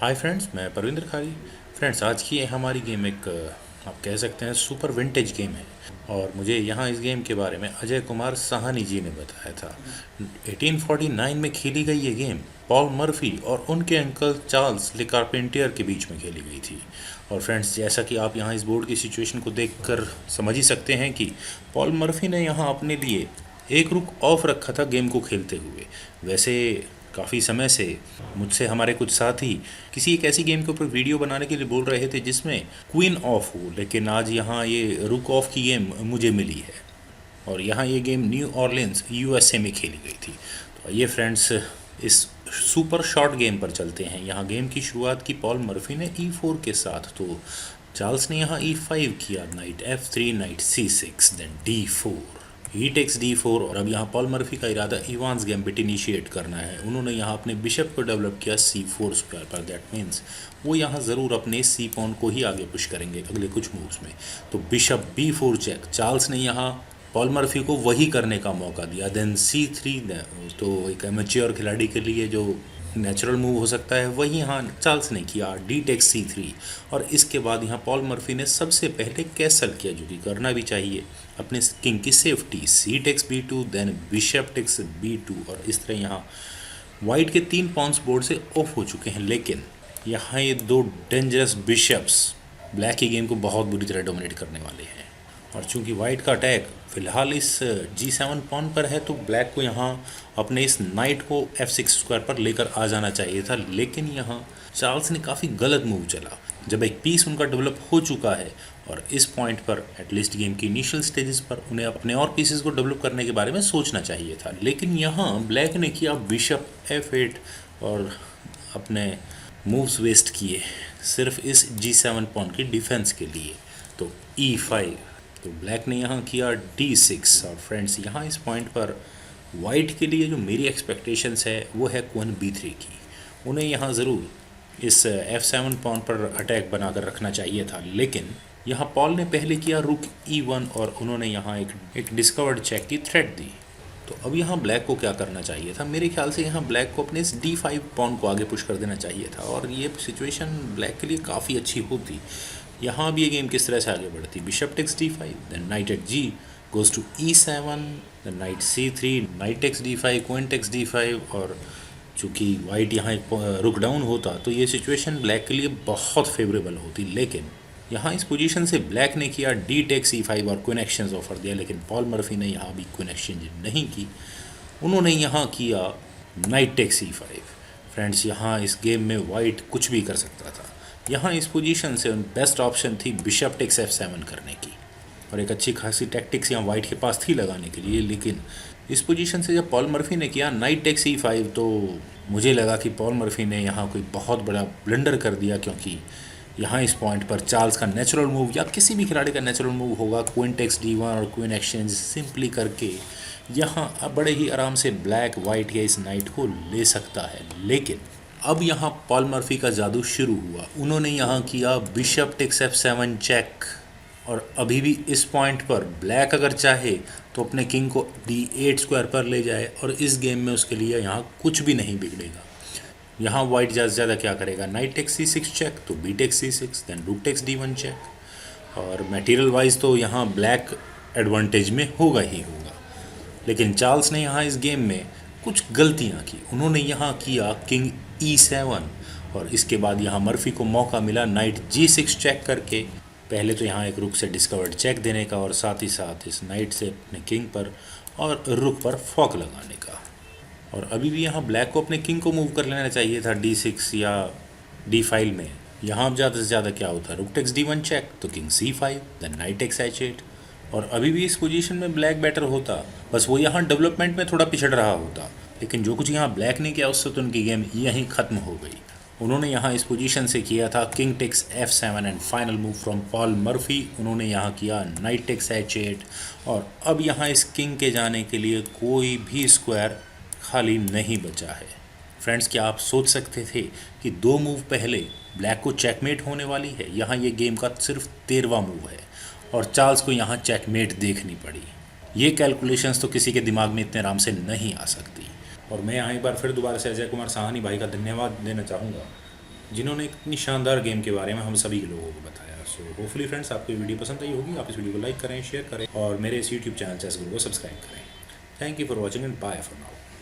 Hi friends, मैं परविंदर खारी। Friends, आज की हमारी गेम एक आप कह सकते हैं सुपर विंटेज गेम है। और मुझे यहाँ इस गेम के बारे में अजय कुमार साहनी जी ने बताया था। 1849 में खेली गई ये गेम पॉल मर्फी और उनके अंकल चार्ल्स ले कार्पेंटियर के बीच में खेली गई थी। और फ्रेंड्स, जैसा कि आप यहाँ इस बोर्ड की सिचुएशन को देखकर समझ ही सकते हैं कि पॉल मर्फी ने यहाँ अपने लिए एक रुक ऑफ रखा था गेम को खेलते हुए। वैसे काफ़ी समय से मुझसे हमारे कुछ साथी किसी एक ऐसी गेम के ऊपर वीडियो बनाने के लिए बोल रहे थे जिसमें क्वीन ऑफ हो, लेकिन आज यहाँ ये रुक ऑफ की गेम मुझे मिली है। और यहाँ ये गेम न्यू ऑर्लिन्स यूएसए में खेली गई थी। तो आइए फ्रेंड्स, इस सुपर शॉर्ट गेम पर चलते हैं। यहाँ गेम की शुरुआत की पॉल मर्फी ने E4 के साथ, तो चार्ल्स ने यहाँ E5 किया, knight F3, knight C6, then D4, he takes D4। और अब यहाँ पॉल मर्फी का इरादा इवांस गैम्बिट इनिशिएट करना है। उन्होंने यहाँ अपने बिशप को डेवलप किया C4 स्क्वायर पर। दैट मीन्स वो यहाँ ज़रूर अपने C पॉन को ही आगे पुश करेंगे अगले कुछ मूव्स में। तो बिशप B4 चेक, चार्ल्स ने यहाँ पॉल मर्फी को वही करने का मौका दिया। देन C3, तो एक एमेच्योर खिलाड़ी के लिए जो नेचुरल मूव हो सकता है वही यहाँ चार्ल्स ने किया, D टेक्स C3। और इसके बाद यहाँ पॉल मर्फी ने सबसे पहले कैसल किया, जो कि करना भी चाहिए अपने किंग की safety. C takes B2, then bishop takes B2। और इस तरह यहाँ वाइट के 3 पॉन्स बोर्ड से ऑफ हो चुके हैं। लेकिन यहाँ ये 2 डेंजरस बिशप्स ब्लैक की गेम को बहुत बुरी तरह डोमिनेट करने वाले हैं। और चूंकि वाइट का अटैक फिलहाल इस G7 पॉन पर है, तो ब्लैक को यहाँ अपने इस नाइट को F6 स्क्वायर पर लेकर आ जाना चाहिए था। लेकिन यहाँ चार्ल्स ने काफ़ी गलत मूव चला। जब एक पीस उनका डेवलप हो चुका है और इस पॉइंट पर एटलीस्ट गेम की इनिशियल स्टेजेस पर उन्हें अपने और पीसेस को डेवलप करने के बारे में सोचना चाहिए था। लेकिन यहाँ ब्लैक ने किया बिशप F8 और अपने मूव्स वेस्ट किए सिर्फ इस G7 पॉन की डिफेंस के लिए। तो E5, तो ब्लैक ने यहाँ किया D6। और फ्रेंड्स, यहाँ इस पॉइंट पर वाइट के लिए जो मेरी एक्सपेक्टेशंस है वो है क्वीन B3 की। उन्हें यहाँ ज़रूर इस F7 पॉन पर अटैक बनाकर रखना चाहिए था। लेकिन यहाँ पॉल ने पहले किया रुक E1 और उन्होंने यहाँ एक डिस्कवर्ड चेक की थ्रेट दी। तो अब यहाँ ब्लैक को क्या करना चाहिए था? मेरे ख्याल से यहाँ ब्लैक को अपने इस D5 पॉन को आगे पुश कर देना चाहिए था और ये सिचुएशन ब्लैक के लिए काफ़ी अच्छी होती। यहाँ अब ये गेम किस तरह से आगे बढ़ती? Bishop takes D5, then knight at G goes to E7, then knight C3, knight takes D5, queen takes D5। और चूँकि वाइट यहाँ एक रुक डाउन होता तो ये सिचुएशन ब्लैक के लिए बहुत फेवरेबल होती। लेकिन यहाँ इस पोजीशन से ब्लैक ने किया D टेक्स E5 और क्वीन एक्सचेंज ऑफर दिया। लेकिन पॉल मर्फी ने यहाँ भी क्वीन एक्सचेंज नहीं की, उन्होंने यहाँ किया नाइट टेक्स E5। फ्रेंड्स, यहाँ इस गेम में वाइट कुछ भी कर सकता था। यहाँ इस पोजीशन से बेस्ट ऑप्शन थी बिशप टेक्स F7 करने की और एक अच्छी खासी टैक्टिक्स यहाँ वाइट के पास थी लगाने के लिए। लेकिन इस पोजीशन से जब पॉल मर्फी ने किया नाइट टेक्स E5, तो मुझे लगा कि पॉल मर्फी ने यहाँ कोई बहुत बड़ा ब्लंडर कर दिया, क्योंकि यहाँ इस पॉइंट पर चार्ल्स का नेचुरल मूव या किसी भी खिलाड़ी का नेचुरल मूव होगा क्वीन टेक्स D1 और क्वीन एक्सचेंज सिंपली करके यहाँ बड़े ही आराम से ब्लैक वाइट या इस नाइट को ले सकता है। लेकिन अब यहाँ पॉल मर्फी का जादू शुरू हुआ। उन्होंने यहाँ किया बिशप टेक्स F7 चेक। और अभी भी इस पॉइंट पर ब्लैक अगर चाहे तो अपने किंग को D8 स्क्वायर पर ले जाए और इस गेम में उसके लिए यहाँ कुछ भी नहीं बिगड़ेगा। यहाँ वाइट ज़्यादा से ज़्यादा क्या करेगा? नाइट टेक्स C6 चेक, तो B टेक्स C6, देन रूक टेक्स D1 चेक। और मटेरियल वाइज तो यहाँ ब्लैक एडवांटेज में होगा ही होगा। लेकिन चार्ल्स ने यहाँ इस गेम में कुछ गलतियाँ की। उन्होंने यहाँ किया किंग E7 और इसके बाद यहाँ मर्फी को मौका मिला नाइट G6 चेक करके पहले तो यहाँ एक रुक से डिस्कवर्ड चेक देने का और साथ ही साथ इस नाइट से अपने किंग पर और रुक पर फॉक लगाने का। और अभी भी यहाँ ब्लैक को अपने किंग को मूव कर लेना चाहिए था D6 या D5 में। यहाँ अब ज़्यादा से ज़्यादा क्या होता है? रुक टेक्स D1 चेक, तो king C5, then knight takes H8। और अभी भी इस पोजीशन में ब्लैक बेटर होता, बस वो यहाँ डेवलपमेंट में थोड़ा पिछड़ रहा होता। लेकिन जो कुछ यहाँ ब्लैक ने किया उससे तो उनकी गेम यहीं ख़त्म हो गई। उन्होंने यहाँ इस पोजीशन से किया था king takes F7 and final move from Paul Morphy. उन्होंने यहाँ किया नाइट टेक्स H8 और अब यहाँ इस किंग के जाने के लिए कोई भी स्क्वायर खाली नहीं बचा है। फ्रेंड्स, क्या आप सोच सकते थे कि 2 मूव पहले ब्लैक को चेकमेट होने वाली है? यहाँ ये गेम का सिर्फ 13वां मूव है और चार्ल्स को यहाँ चेकमेट देखनी पड़ी। ये कैलकुलेशंस तो किसी के दिमाग में इतने आराम से नहीं आ सकती। और मैं यहाँ एक बार फिर दोबारा से अजय कुमार साहनी भाई का धन्यवाद देना चाहूँगा जिन्होंने इतनी शानदार गेम के बारे में हम सभी लोगों को बताया। सो होपफुली फ्रेंड्स आपको ये वीडियो पसंद आई होगी, आप इस वीडियो को लाइक करें, शेयर करें और मेरे इस यूट्यूब चैनल चेस गुरु को सब्सक्राइब करें। Thank you for watching and bye for now.